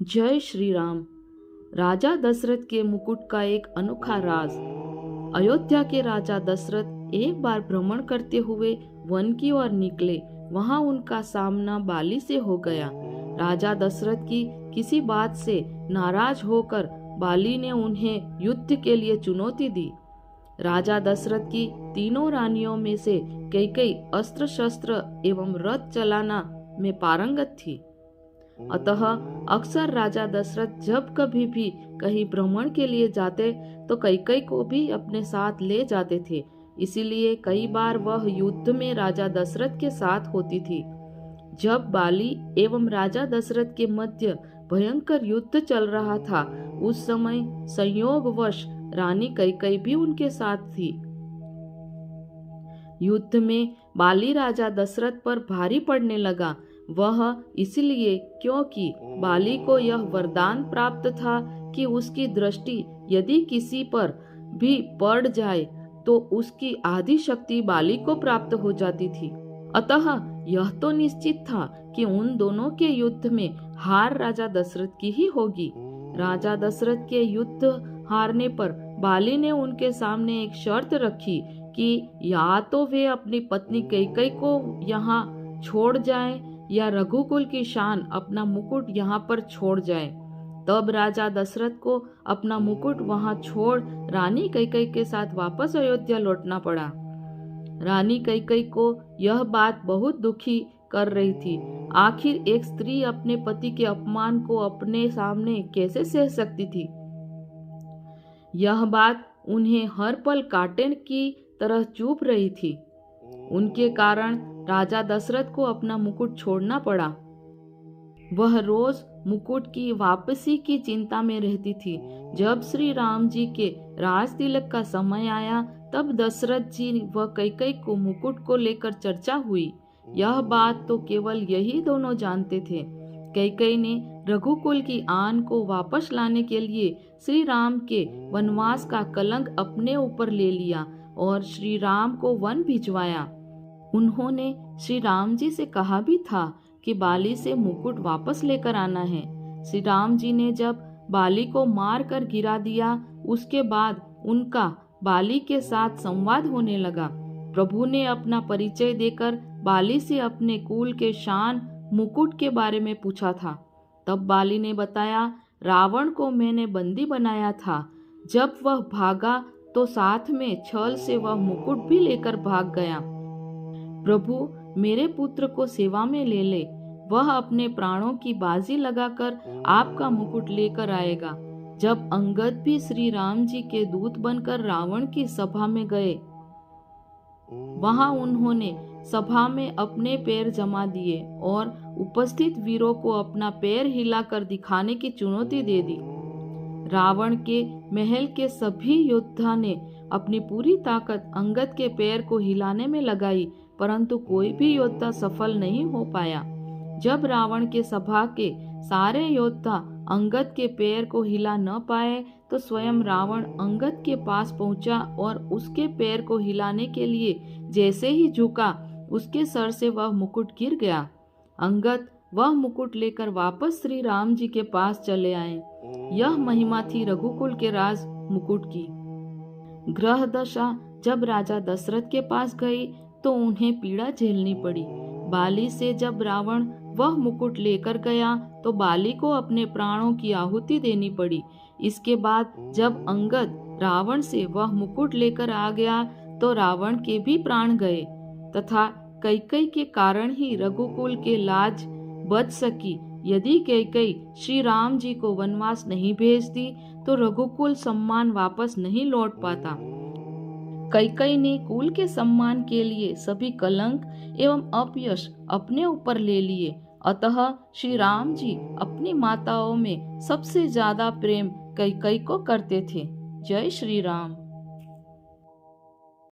जय श्री राम। राजा दशरथ के मुकुट का एक अनोखा राज। अयोध्या के राजा दशरथ एक बार भ्रमण करते हुए वन की ओर निकले। वहां उनका सामना बाली से हो गया। राजा दशरथ की किसी बात से नाराज होकर बाली ने उन्हें युद्ध के लिए चुनौती दी। राजा दशरथ की तीनों रानियों में से कई अस्त्र शस्त्र एवं रथ चलाना में पारंगत थी। अतः अक्सर राजा दशरथ जब कभी भी कहीं भ्रमण के लिए जाते तो कैकई को भी अपने साथ ले जाते थे। इसीलिए कई बार वह युद्ध में राजा दशरथ के साथ होती थी। जब बाली एवं राजा दशरथ के मध्य भयंकर युद्ध चल रहा था, उस समय संयोगवश रानी कैकई भी उनके साथ थी। युद्ध में बाली राजा दशरथ पर भारी पड़ने लगा। वह इसलिए क्योंकि बाली को यह वरदान प्राप्त था कि उसकी दृष्टि यदि किसी पर भी पड़ जाए तो उसकी आधी शक्ति बाली को प्राप्त हो जाती थी। अतः यह तो निश्चित था कि उन दोनों के युद्ध में हार राजा दशरथ की ही होगी। राजा दशरथ के युद्ध हारने पर बाली ने उनके सामने एक शर्त रखी कि या तो वे अपनी पत्नी कैकई को यहाँ छोड़ जाएं या रघुकुल की शान अपना मुकुट यहाँ पर छोड़ जाए। तब राजा दशरथ को अपना मुकुट वहां छोड़ रानी कैकई के साथ वापस अयोध्या लौटना पड़ा। रानी कैकई को यह बात बहुत दुखी कर रही थी। आखिर एक स्त्री अपने पति के अपमान को अपने सामने कैसे सह सकती थी। यह बात उन्हें हर पल कांटे की तरह चुभ रही थी। उनके कारण राजा दशरथ को अपना मुकुट छोड़ना पड़ा। वह रोज मुकुट की वापसी की चिंता में रहती थी। जब श्री राम जी के राज तिलक का समय आया, तब दशरथ जी व कैकई को मुकुट को लेकर चर्चा हुई। यह बात तो केवल यही दोनों जानते थे। कैकई ने रघुकुल की आन को वापस लाने के लिए श्री राम के वनवास का कलंक अपने ऊपर ले लिया और श्री राम को वन भिजवाया। उन्होंने श्री राम जी से कहा भी था कि बाली से मुकुट वापस लेकर आना है। श्री राम जी ने जब बाली को मार कर गिरा दिया, उसके बाद उनका बाली के साथ संवाद होने लगा। प्रभु ने अपना परिचय देकर बाली से अपने कुल के शान मुकुट के बारे में पूछा था। तब बाली ने बताया, रावण को मैंने बंदी बनाया था। जब वह भागा तो साथ में छल से वह मुकुट भी लेकर भाग गया। प्रभु मेरे पुत्र को सेवा में ले ले, वह अपने प्राणों की बाजी लगाकर आपका मुकुट लेकर आएगा। जब अंगद भी श्री राम जी के दूत बनकर रावण की सभा में गए, वहां उन्होंने सभा में अपने पैर जमा दिए और उपस्थित वीरों को अपना पैर हिलाकर दिखाने की चुनौती दे दी। रावण के महल के सभी योद्धा ने अपनी पूरी ताकत अंगद के पैर को हिलाने में लगाई, परंतु कोई भी योद्धा सफल नहीं हो पाया। जब रावण के सभा के सारे योद्धा अंगद के पैर को हिला न पाए तो स्वयं रावण अंगद के पास पहुंचा और उसके पैर को हिलाने के लिए जैसे ही झुका, उसके सर से वह मुकुट गिर गया। अंगद वह मुकुट लेकर वापस श्री राम जी के पास चले आए। यह महिमा थी रघुकुल के राज मुकुट की। ग्रह दशा जब राजा दशरथ के पास गई तो उन्हें पीड़ा झेलनी पड़ी। बाली से जब रावण वह मुकुट लेकर गया तो बाली को अपने प्राणों की आहुति देनी पड़ी। इसके बाद जब अंगद रावण से वह मुकुट लेकर आ गया तो रावण के भी प्राण गए तथा कैकई के कारण ही रघुकुल के लाज बच सकी। यदि कैकई श्री राम जी को वनवास नहीं भेजती तो रघुकुल सम्मान वापस नहीं लौट पाता। कैकई ने कुल के सम्मान के लिए सभी कलंक एवं अपयश अपने ऊपर ले लिए। अतः श्री राम जी अपनी माताओं में सबसे ज्यादा प्रेम कैकई को करते थे। जय श्री राम।